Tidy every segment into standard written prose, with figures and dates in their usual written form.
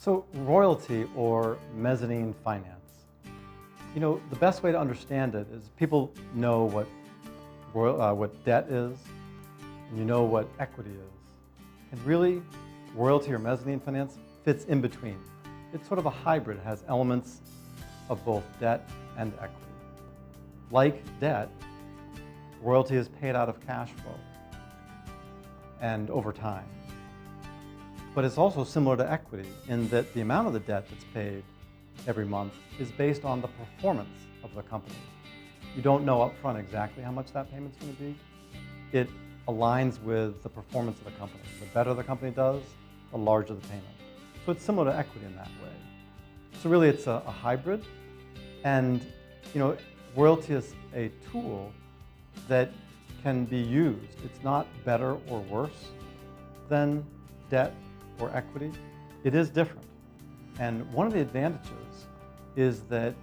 So royalty or mezzanine finance. The best way to understand it is people know what debt is, and you know what equity is. And really, royalty or mezzanine finance fits in between. It's sort of a hybrid. It has elements of both debt and equity. Like debt, royalty is paid out of cash flow and over time. But it's also similar to equity in that the amount of the debt that's paid every month is based on the performance of the company. You don't know up front exactly how much that payment's going to be. It aligns with the performance of the company. The better the company does, the larger the payment. So it's similar to equity in that way. So really it's a hybrid, and royalty is a tool that can be used. It's not better or worse than debt or equity. It is different. And one of the advantages is that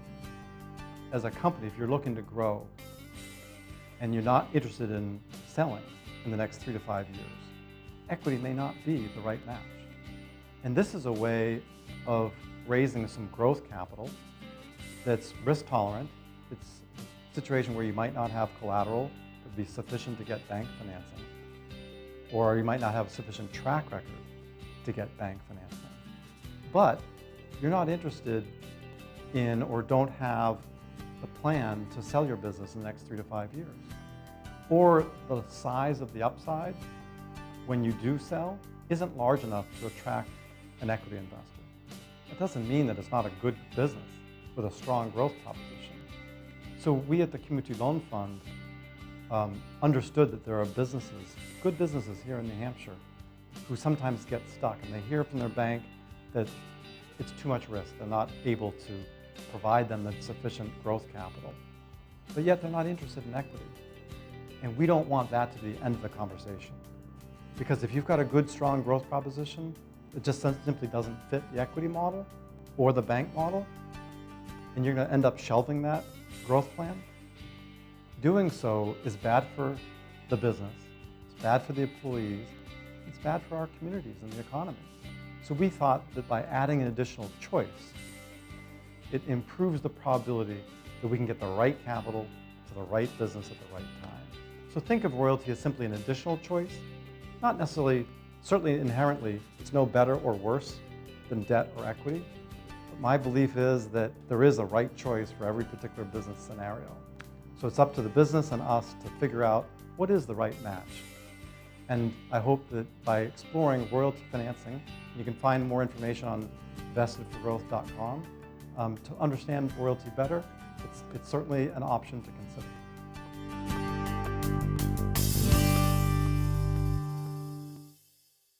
as a company, if you're looking to grow and you're not interested in selling in the next 3 to 5 years, equity may not be the right match. And this is a way of raising some growth capital that's risk tolerant. It's a situation where you might not have collateral that would be sufficient to get bank financing, or you might not have a sufficient track record to get bank financing. But you're not interested in or don't have the plan to sell your business in the next 3 to 5 years. Or the size of the upside when you do sell isn't large enough to attract an equity investor. That doesn't mean that it's not a good business with a strong growth proposition. So we at the Community Loan Fund understood that there are good businesses here in New Hampshire, who sometimes get stuck and they hear from their bank that it's too much risk. They're not able to provide them the sufficient growth capital, but yet they're not interested in equity. And we don't want that to be the end of the conversation. Because if you've got a good, strong growth proposition that just simply doesn't fit the equity model or the bank model, and you're going to end up shelving that growth plan, doing so is bad for the business, it's bad for the employees, it's bad for our communities and the economy. So we thought that by adding an additional choice, it improves the probability that we can get the right capital to the right business at the right time. So think of royalty as simply an additional choice, not necessarily, certainly inherently, it's no better or worse than debt or equity. But my belief is that there is a right choice for every particular business scenario. So it's up to the business and us to figure out what is the right match. And I hope that by exploring royalty financing, you can find more information on investedforgrowth.com. To understand royalty better, it's certainly an option to consider.